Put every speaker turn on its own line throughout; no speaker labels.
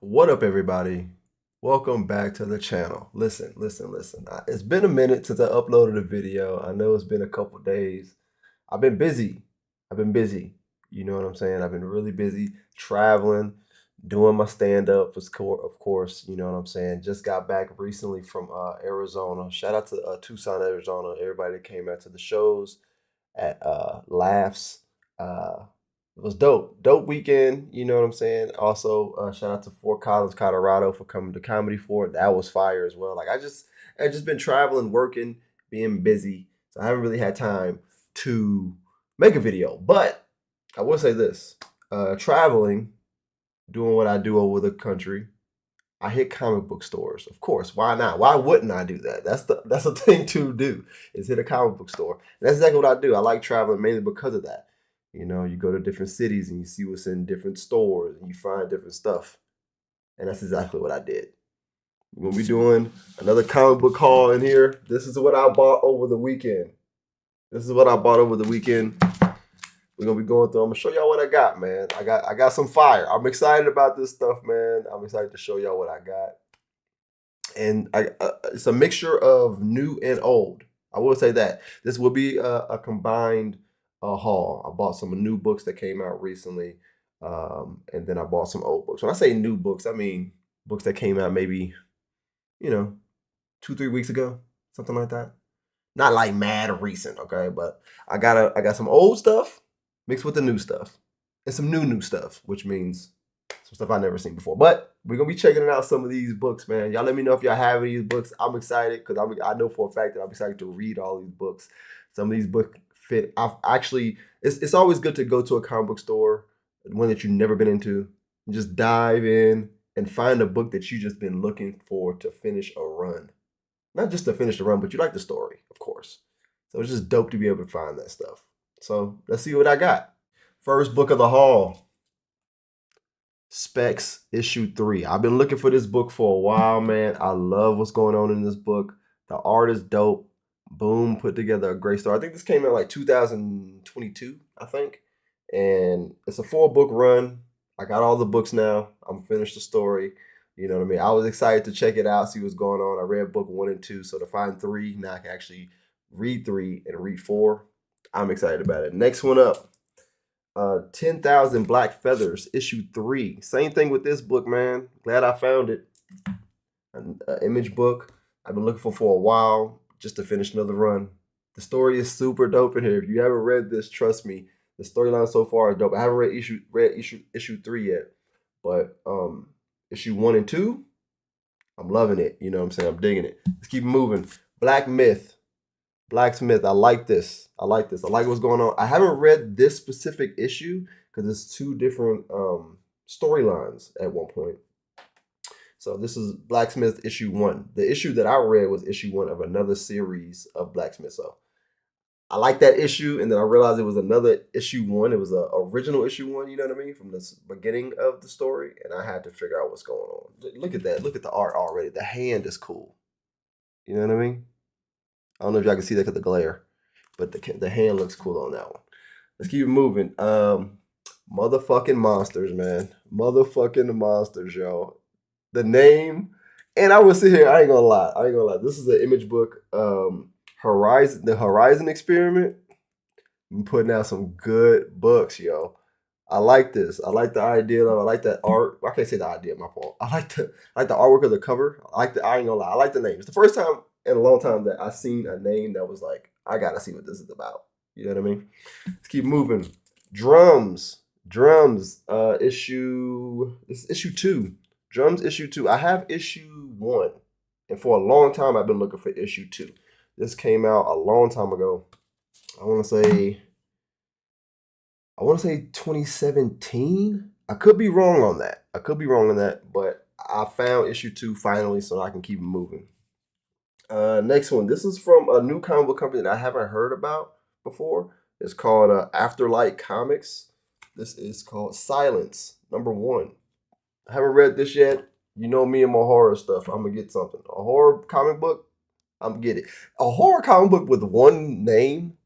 What up, everybody? Welcome back to the channel. Listen. It's been a minute since I uploaded a video. I know it's been a couple days. I've been busy. I've been busy. You know what I'm saying? I've been really busy traveling, doing my stand-up, of course. You know what I'm saying? Just got back recently from Arizona. Shout out to Tucson, Arizona. Everybody that came out to the shows at Laughs. It was dope. Dope weekend, you know what I'm saying? Also, shout out to Fort Collins, Colorado for coming to Comedy Fort. That was fire as well. I just been traveling, working, being busy. So I haven't really had time to make a video. But I will say this. Traveling, doing what I do over the country, I hit comic book stores. Of course, why not? Why wouldn't I do that? That's the thing to do, is hit a comic book store. And that's exactly what I do. I like traveling mainly because of that. You know, you go to different cities and you see what's in different stores and you find different stuff. And that's exactly what I did. We'll be doing another comic book haul in here. This is what I bought over the weekend. We're gonna be going through. I'm gonna show y'all what I got, man. I got some fire. I'm excited about this stuff, man. I'm excited to show y'all what I got. And it's a mixture of new and old. I will say that this will be a combined haul. I bought some new books that came out recently, and then I bought some old books. When I say new books, I mean books that came out maybe, you know, 2-3 weeks ago, something like that. Not like mad recent, okay? But I got some old stuff mixed with the new stuff, and some new stuff, which means some stuff I've never seen before. But we're gonna be checking out some of these books, man. Y'all let me know if y'all have any of these books. I'm excited because I know for a fact that I'm excited to read all these books. Some of these books fit. I've actually it's always good to go to a comic book store, one that you've never been into, and just dive in and find a book that you just been looking for to finish a run. Not just to finish the run, but you like the story, of course. So it's just dope to be able to find that stuff. So let's see what I got. First book of the haul. Specs issue 3. I've been looking for this book for a while, man. I love what's going on in this book. The art is dope. Boom put together a great story. I think this came out like 2022, I think. And it's a 4-book run. I got all the books now. I'm finished the story. You know what I mean? I was excited to check it out, see what's going on. I read book 1 and 2, so to find 3, now I can actually read 3 and read 4. I'm excited about it. Next one up. 10,000 Black Feathers, issue 3. Same thing with this book, man. Glad I found it. An image book I've been looking for a while, just to finish another run. The story is super dope in here. If you haven't read this, trust me, the storyline so far is dope. I haven't read issue 3 yet, but issue 1 and 2, I'm loving it. You know what I'm saying? I'm digging it. Let's keep moving. Blacksmith, I like this. I like what's going on. I haven't read this specific issue because it's 2 different storylines at one point. So this is Blacksmith issue 1. The issue that I read was issue 1 of another series of Blacksmith. So I like that issue, and then I realized it was another issue 1. It was a original issue 1, you know what I mean, from the beginning of the story, and I had to figure out what's going on. Look at that. Look at the art already. The hand is cool. You know what I mean? I don't know if y'all can see that because of the glare, but the hand looks cool on that one. Let's keep moving. Motherfucking monsters, man. Motherfucking monsters, y'all. The name, and I will sit here. I ain't gonna lie. This is an image book. The Horizon Experiment. I'm putting out some good books, yo. I like this. I like the idea of. I like that art. I can't say the idea. My fault. I like the artwork of the cover. I ain't gonna lie. I like the name. It's the first time in a long time that I seen a name that was like, I gotta see what this is about. You know what I mean? Let's keep moving. Drums. This is issue 2. Drums issue 2. I have issue 1, and for a long time I've been looking for issue 2. This came out a long time ago. I want to say 2017. I could be wrong on that. But I found issue 2 finally, so I can keep moving. Next one. This is from a new comic book company that I haven't heard about before. It's called Afterlight Comics. This is called Silence, #1. I haven't read this yet. You know me and my horror stuff. I'm gonna get something. A horror comic book, I'm gonna get it. A horror comic book with one name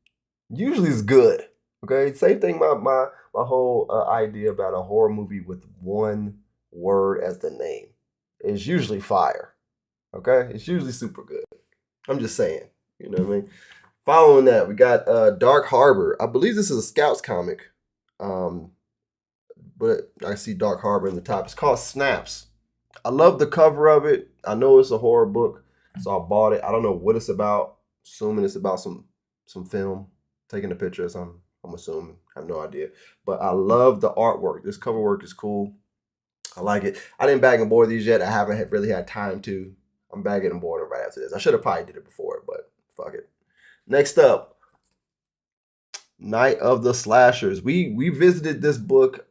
usually is good. Okay, same thing. My whole idea about a horror movie with one word as the name. It's usually fire. Okay? It's usually super good. I'm just saying. You know what I mean? Following that, we got Dark Harbor. I believe this is a Scouts comic. But I see Dark Harbor in the top. It's called Snaps. I love the cover of it. I know it's a horror book, so I bought it. I don't know what it's about. Assuming it's about some film, taking a picture or something. I'm assuming. I have no idea. But I love the artwork. This cover work is cool. I like it. I didn't bag and board these yet. I haven't really had time to. I'm bagging and boarding right after this. I should have probably did it before, but fuck it. Next up, Night of the Slashers. We visited this book,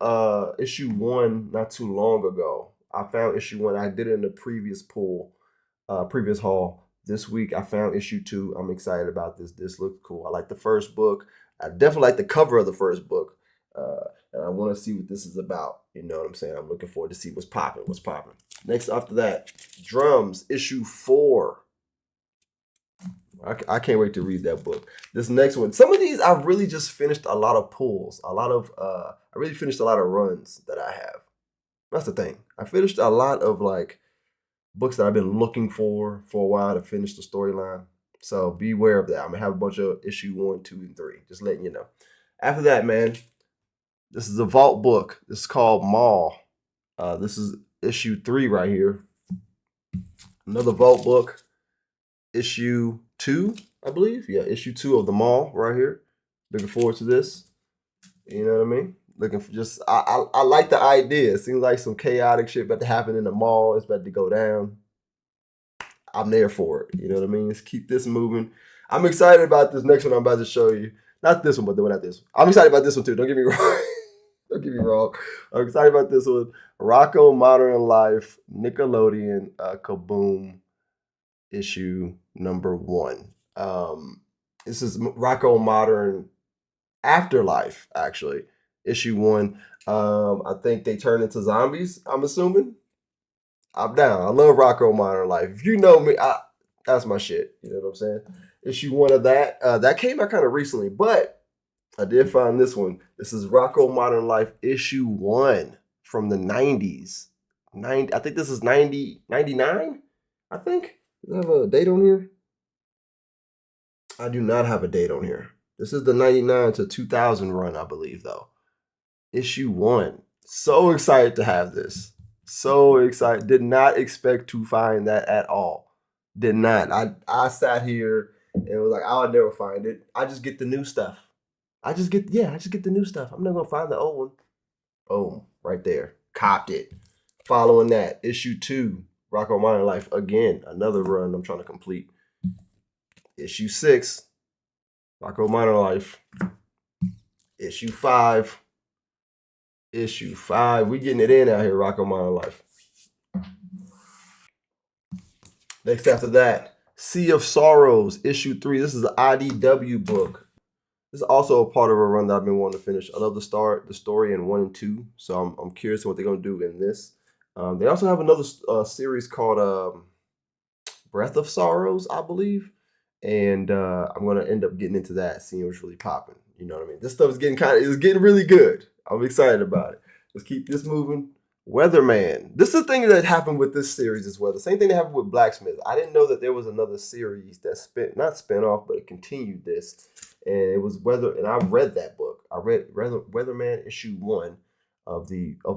issue 1, not too long ago. I found issue 1. I did it in the previous previous haul. This week I found issue 2. I'm excited about this. This looks cool. I like the first book. I definitely like the cover of the first book. And I want to see what this is about. You know what I'm saying? I'm looking forward to see what's popping. Next after that, Drums, issue 4. I can't wait to read that book. This next one, some of these I've really just finished a lot of pulls. I really finished a lot of runs that I have. That's the thing. I finished a lot of like books that I've been looking for a while to finish the storyline. So beware of that. I'm gonna have a bunch of issue 1, 2, and 3. Just letting you know. After that, man, this is a vault book. This is called Maul. This is issue 3 right here. Another vault book. Issue 2, I believe. Yeah, issue 2 of the Maul right here. Looking forward to this. You know what I mean? Looking for just I like the idea. It seems like some chaotic shit about to happen in the mall. It's about to go down. I'm there for it. You know what I mean? Let's keep this moving. I'm excited about this next one I'm about to show you. Not this one, but the one after this one. I'm excited about this one too. Don't get me wrong. Don't get me wrong. I'm excited about this one. Rocco Modern Life, Nickelodeon, Kaboom, issue number 1. This is Rocco Modern Afterlife, actually. Issue 1. I think they turn into zombies, I'm assuming. I'm down. I love Rocco Modern Life. If you know me, that's my shit. You know what I'm saying? Issue 1 of that. That came out kind of recently, but I did find this one. This is Rocco Modern Life issue 1 from the 90s. I think this is 99, I think. Does it have a date on here? I do not have a date on here. This is the 99 to 2000 run, I believe, though. Issue 1. So excited to have this. So excited. Did not expect to find that at all. Did not. I sat here and was like, I'll never find it. I just get the new stuff. I just get the new stuff. I'm not going to find the old one. Boom. Right there. Copped it. Following that, issue 2, Rocco Modern Life. Again, another run I'm trying to complete. Issue 6, Rocco Modern Life. Issue 5. Issue 5. We getting it in out here, Rocco Modern Life. Next after that, Sea of Sorrows, issue 3. This is an IDW book. This is also a part of a run that I've been wanting to finish. I love the story in 1 and 2, so I'm curious what they're going to do in this. They also have another series called Breath of Sorrows, I believe. And I'm going to end up getting into that, seeing what's really popping. You know what I mean? This stuff is getting really good. I'm excited about it. Let's keep this moving. Weatherman. This is the thing that happened with this series as well. The same thing that happened with Blacksmith. I didn't know that there was another series that not spin off, but it continued this. And it was and I read that book. I read Weatherman issue 1 of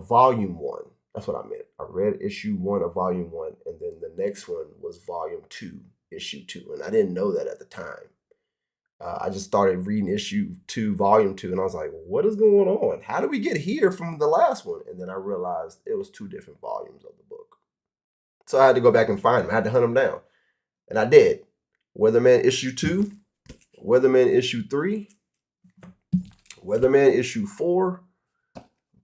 volume 1. That's what I meant. I read issue 1 of volume 1, and then the next one was volume 2, issue 2. And I didn't know that at the time. I just started reading issue 2, volume 2, and I was like, what is going on? How did we get here from the last one? And then I realized it was 2 different volumes of the book. So I had to go back and find them. I had to hunt them down. And I did. Weatherman issue 2, Weatherman issue 3, Weatherman issue 4,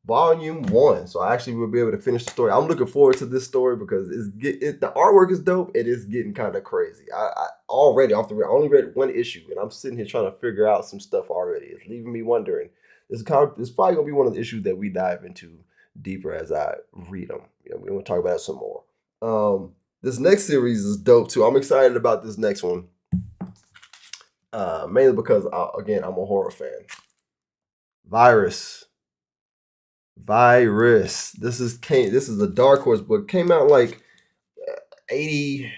volume 1. So I actually will be able to finish the story. I'm looking forward to this story because the artwork is dope. It is getting kind of crazy. I already off the I only read 1 issue, and I'm sitting here trying to figure out some stuff already. It's leaving me wondering. It's probably gonna be one of the issues that we dive into deeper as I read them. You know, we're gonna talk about it some more. This next series is dope too. I'm excited about this next one. Mainly because again, I'm a horror fan. Virus. Virus. This is a Dark Horse book. Came out like 80.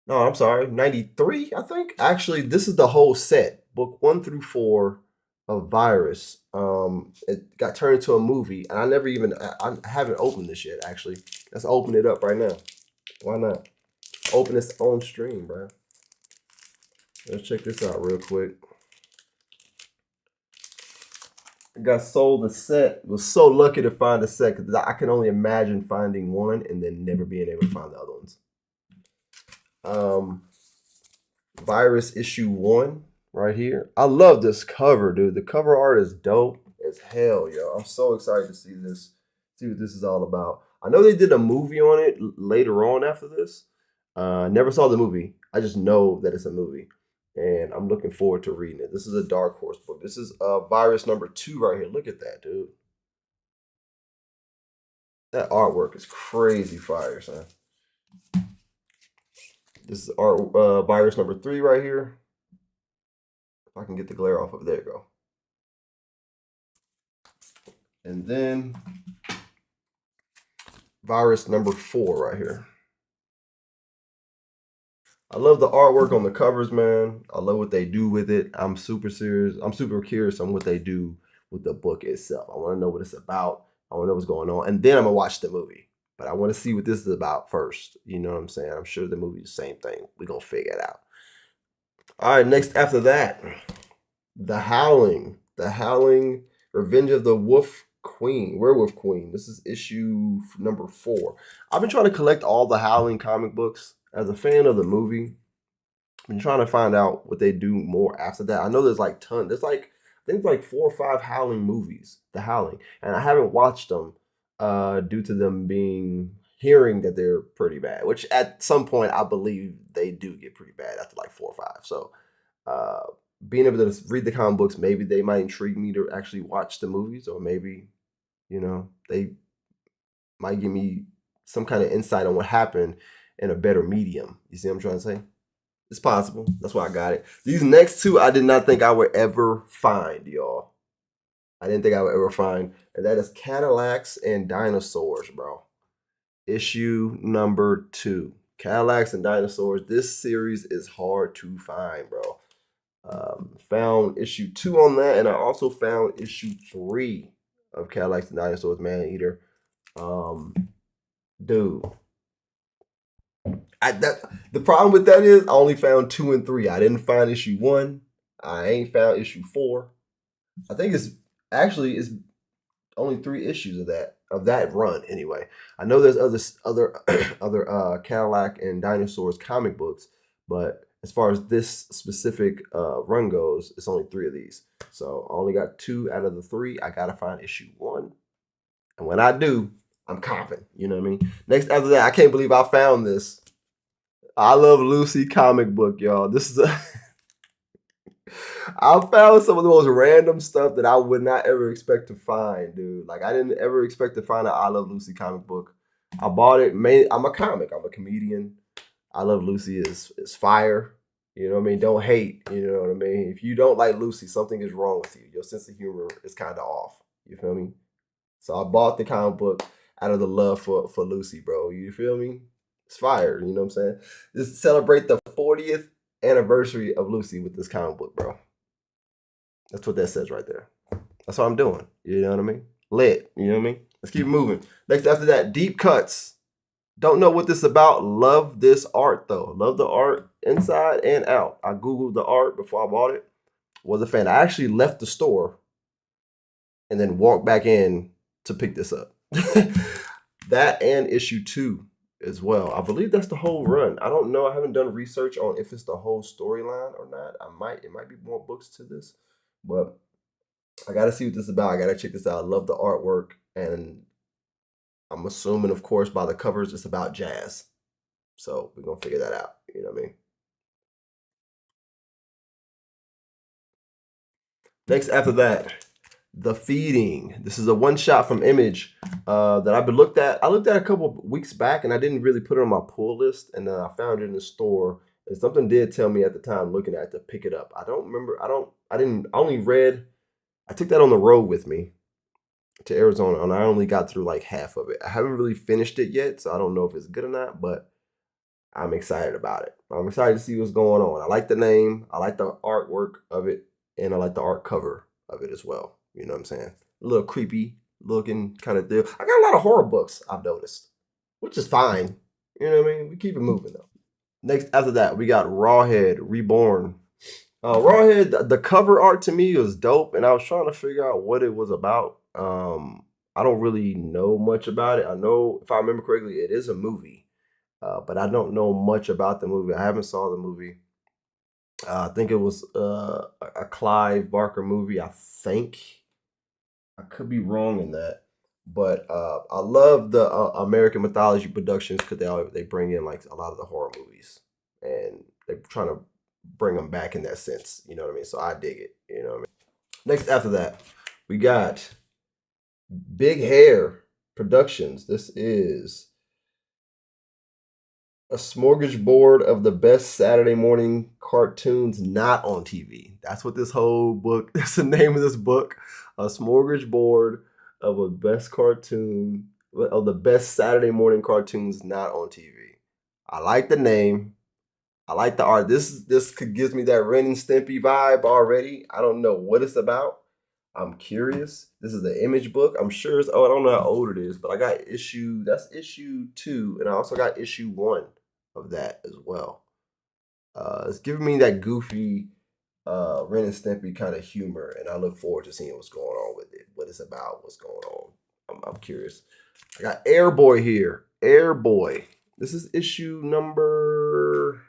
No, I'm sorry, 93, I think. Actually, this is the whole set, book 1 through 4 of Virus. It got turned into a movie, and I haven't opened this yet. Actually, let's open it up right now. Why not? Open this on stream, bro. Let's check this out real quick. I got sold a set. Was so lucky to find a set because I can only imagine finding one and then never being able to find the other ones. Virus issue 1 right here. I love this cover, dude. The cover art is dope as hell, yo. I'm so excited to see this. See what this is all about. I know they did a movie on it later on after this. Never saw the movie. I just know that it's a movie, and I'm looking forward to reading it. This is a Dark Horse book. This is Virus number 2 right here. Look at that, dude. That artwork is crazy fire, son. This is art Virus number 3 right here. If I can get the glare off of it, there you go. And then Virus number 4 right here. I love the artwork on the covers, man. I love what they do with it. I'm super serious. I'm super curious on what they do with the book itself. I want to know what it's about. I want to know what's going on. And then I'm going to watch the movie. But I want to see what this is about first. You know what I'm saying? I'm sure the movie's the same thing. We're going to figure it out. All right, next after that, The Howling. The Howling, Revenge of the Werewolf Queen. This is issue number 4. I've been trying to collect all the Howling comic books. As a fan of the movie, I've been trying to find out what they do more after that. I know there's like tons. There's like, I think like 4 or 5 Howling movies, The Howling, and I haven't watched them due to them hearing that they're pretty bad. Which at some point I believe they do get pretty bad after like 4 or 5. So being able to read the comic books, maybe they might intrigue me to actually watch the movies, or maybe they might give me some kind of insight on what happened in a better medium. You see what I'm trying to say? It's possible. That's why I got it. These next 2, I did not think I would ever find, y'all. I didn't think I would ever find. And that is Cadillacs and Dinosaurs, bro. Issue number 2. Cadillacs and Dinosaurs. This series is hard to find, bro. Found issue 2 on that, and I also found issue 3 of Cadillacs and Dinosaurs, Man Eater. Dude, the problem with that is I only found 2 and 3. I didn't find issue 1. I ain't found issue 4. I think it's only 3 issues of that run anyway. I know there's other Cadillac and Dinosaurs comic books, but as far as this specific run goes, it's only 3 of these. So I only got 2 out of the 3. I gotta find issue 1, and when I do, I'm copping. You know what I mean? Next after that, I can't believe I found this. I Love Lucy comic book, y'all. This is I found some of the most random stuff that I would not ever expect to find, dude. Like, I didn't ever expect to find an I Love Lucy comic book. I bought it. I'm a comic. I'm a comedian. I Love Lucy is fire. You know what I mean? Don't hate. You know what I mean? If you don't like Lucy, something is wrong with you. Your sense of humor is kind of off. You feel me? So I bought the comic book out of the love for Lucy, bro. You feel me? It's fire. You know what I'm saying? Just celebrate the 40th anniversary of Lucy with this comic book, bro. That's what that says right there. That's what I'm doing. You know what I mean? Lit. You know what I mean? Let's keep moving. Next after that, Deep Cuts. Don't know what this is about. Love this art though. Love the art inside and out. I Googled the art before I bought it. Was a fan. I actually left the store and then walked back in to pick this up. That and issue 2 as well. I believe that's the whole run. I don't know. I haven't done research on if it's the whole storyline or not. It might be more books to this, but I gotta see what this is about. I gotta check this out. I love the artwork, and I'm assuming, of course, by the covers, it's about jazz. So we're gonna figure that out. You know what I mean? Next after that, The Feeding. This is a one-shot from Image that I've been looked at. I looked at a couple of weeks back, and I didn't really put it on my pull list, and then I found it in the store. And something did tell me at the time looking at it to pick it up. I don't remember. I took that on the road with me. to Arizona, and I only got through like half of it. I haven't really finished it yet, so I don't know if it's good or not, but I'm excited about it. I'm excited to see what's going on. I like the name, I like the artwork of it, and I like the art cover of it as well. You know what I'm saying? A little creepy looking kind of deal. I got a lot of horror books, I've noticed, which is fine. You know what I mean? We keep it moving though. Next, after that, we got Rawhead Reborn. Rawhead, the cover art to me was dope, and I was trying to figure out what it was about. I don't really know much about it. I know, if I remember correctly, it is a movie, but I don't know much about the movie. I haven't saw the movie. I think it was a Clive Barker movie. I think I could be wrong in that, but I love the American mythology productions because they bring in like a lot of the horror movies, and they're trying to bring them back in that sense. You know what I mean? So I dig it. You know what I mean? Next after that, we got Big Hair Productions. This is a smorgasbord of the best Saturday morning cartoons not on TV. That's what this whole book, that's the name of this book. A smorgasbord of a best cartoon, of the best Saturday morning cartoons not on TV. I like the name. I like the art. This gives me that Ren and Stimpy vibe already. I don't know what it's about. I'm curious. This is the Image book. I'm sure it's, oh, I don't know how old it is, but I got that's issue 2, and I also got issue 1 of that as well. It's giving me that goofy Ren and Stimpy kind of humor, and I look forward to seeing what's going on with it, what it's about, what's going on. I'm curious. I got Airboy here. Airboy. This is issue number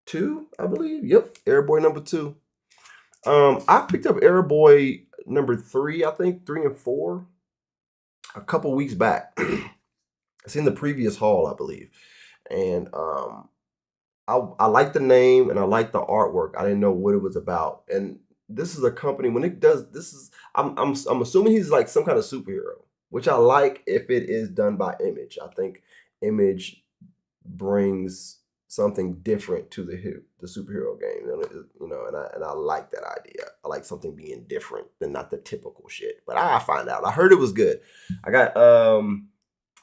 2, I believe. Yep, Airboy number 2. I picked up Airboy number 3, I think 3 and 4, a couple weeks back. It's in the previous haul, I believe, and I like the name and I like the artwork. I didn't know what it was about, and this is a company when it does this is I'm assuming he's like some kind of superhero, which I like if it is done by Image. I think Image brings something different to the superhero game, you know, and I like that idea. I like something being different than not the typical shit. But I find out. I heard it was good. I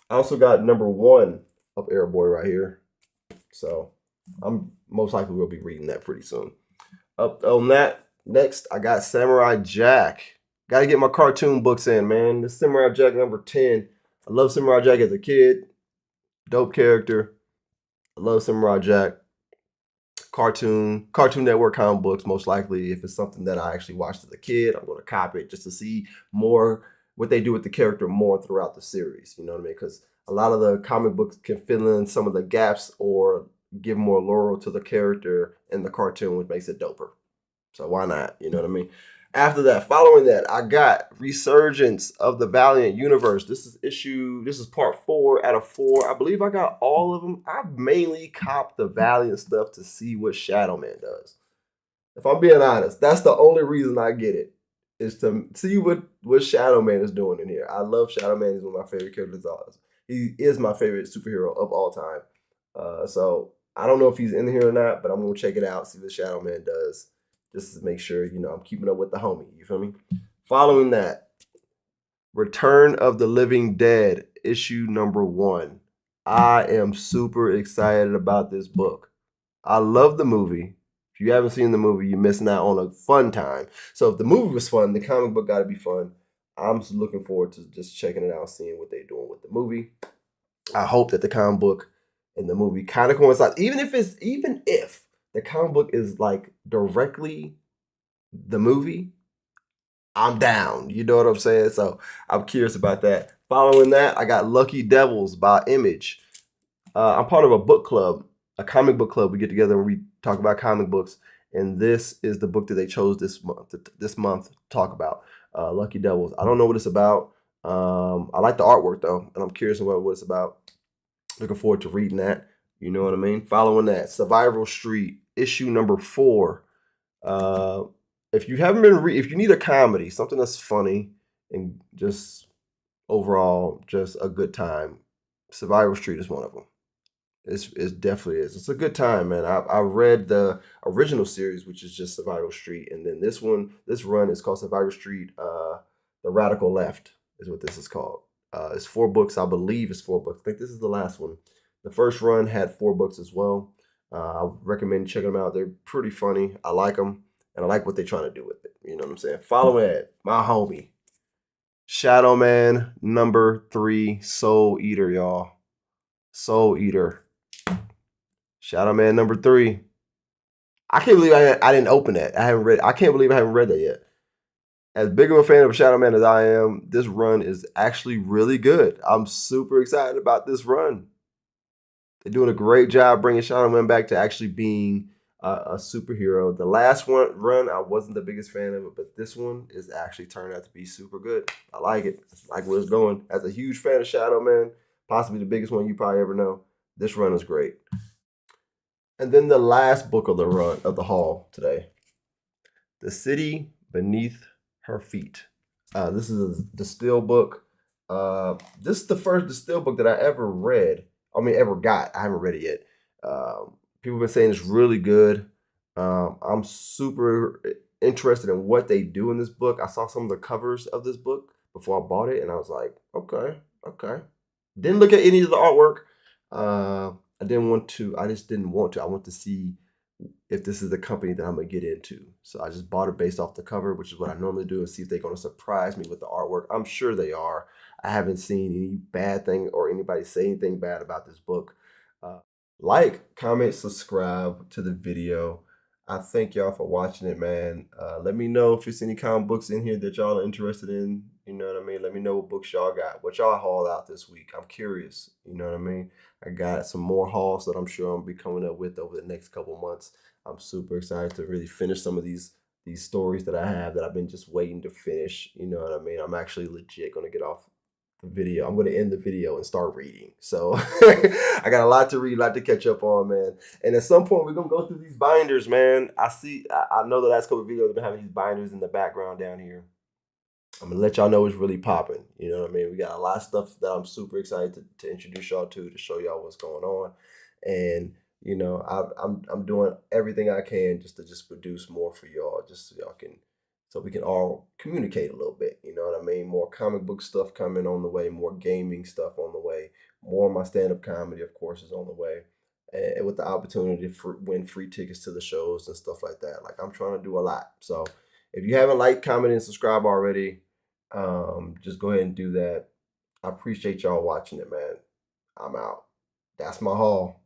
also got number 1 of Airboy right here, so I'm most likely will be reading that pretty soon. Up on that, next I got Samurai Jack. Got to get my cartoon books in, man. This Samurai Jack number 10. I love Samurai Jack as a kid. Dope character. I love Samurai Jack. Cartoon Network comic books, most likely. If it's something that I actually watched as a kid, I'm going to copy it just to see more what they do with the character more throughout the series. You know what I mean? Because a lot of the comic books can fill in some of the gaps or give more laurel to the character in the cartoon, which makes it doper. So why not? You know what I mean? After that, following that, I got Resurgence of the Valiant Universe. This is part 4 out of 4. I believe I got all of them. I mainly copped the Valiant stuff to see what Shadow Man does. If I'm being honest, that's the only reason I get it, is to see what Shadow Man is doing in here. I love Shadow Man. He's one of my favorite characters. He is my favorite superhero of all time. So I don't know if he's in here or not, but I'm going to check it out, see what Shadow Man does, just to make sure, you know, I'm keeping up with the homie. You feel me? Following that, Return of the Living Dead, issue number 1. I am super excited about this book. I love the movie. If you haven't seen the movie, you're missing out on a fun time. So if the movie was fun, the comic book got to be fun. I'm just looking forward to just checking it out, seeing what they're doing with the movie. I hope that the comic book and the movie kind of coincide. Even if the comic book is like directly the movie, I'm down. You know what I'm saying? So I'm curious about that. Following that, I got Lucky Devils by Image. I'm part of a book club, a comic book club. We get together and we talk about comic books. And this is the book that they chose this month to talk about. Lucky Devils. I don't know what it's about. I like the artwork though, and I'm curious about what it's about. Looking forward to reading that. You know what I mean? Following that, Survival Street, issue number 4. If you haven't been if you need a comedy, something that's funny and just overall just a good time, Survival Street is one of them. It definitely is. It's a good time, man. I read the original series, which is just Survival Street, and then this run is called Survival Street, The Radical Left. is what this is called. It's 4 books, I believe it's 4 books. I think this is the last one. The first run had 4 books as well. I recommend checking them out. They're pretty funny. I like them, and I like what they're trying to do with it. You know what I'm saying? Follow it, my homie. Shadow Man #3, Soul Eater, y'all. Soul Eater. Shadow Man #3. I can't believe I didn't open that. I haven't read. I can't believe I haven't read that yet. As big of a fan of Shadow Man as I am, this run is actually really good. I'm super excited about this run. They're doing a great job bringing Shadow Man back to actually being a superhero. The last run, I wasn't the biggest fan of it, but this one is actually turned out to be super good. I like it. I like where it's going. As a huge fan of Shadow Man, possibly the biggest one you probably ever know, this run is great. And then the last book of the run of the haul today, The City Beneath Her Feet. This is a Distill book. This is the first Distill book that I ever read. I mean, ever got. I haven't read it yet. People have been saying it's really good. I'm super interested in what they do in this book. I saw some of the covers of this book before I bought it, and I was like, okay, okay. Didn't look at any of the artwork. I didn't want to. I just didn't want to. I want to see if this is the company that I'm gonna get into. So I just bought it based off the cover, which is what I normally do, and see if they're gonna surprise me with the artwork. I'm sure they are. I haven't seen any bad thing or anybody say anything bad about this book. Uh, like, comment, subscribe to the video. I thank y'all for watching it, man. Let me know if there's any comic books in here that y'all are interested in. You know what I mean? Let me know what books y'all got, what y'all hauled out this week. I'm curious. You know what I mean? I got some more hauls that I'm sure I'll be coming up with over the next couple months. I'm super excited to really finish some of these stories that I have that I've been just waiting to finish. You know what I mean? I'm actually legit gonna get off the video. I'm gonna end the video and start reading. So I got a lot to read, a lot to catch up on, man. And at some point we're gonna go through these binders, man. I know the last couple of videos have been having these binders in the background down here. I'm gonna let y'all know it's really popping. You know what I mean? We got a lot of stuff that I'm super excited to introduce y'all to show y'all what's going on. And you know, I'm doing everything I can just to produce more for y'all, just so y'all can, so we can all communicate a little bit. You know what I mean? More comic book stuff coming on the way, more gaming stuff on the way, more of my stand-up comedy, of course, is on the way. And with the opportunity to win free tickets to the shows and stuff like that. Like, I'm trying to do a lot. So if you haven't liked, commented, and subscribed already, just go ahead and do that. I appreciate y'all watching it, man. I'm out. That's my haul.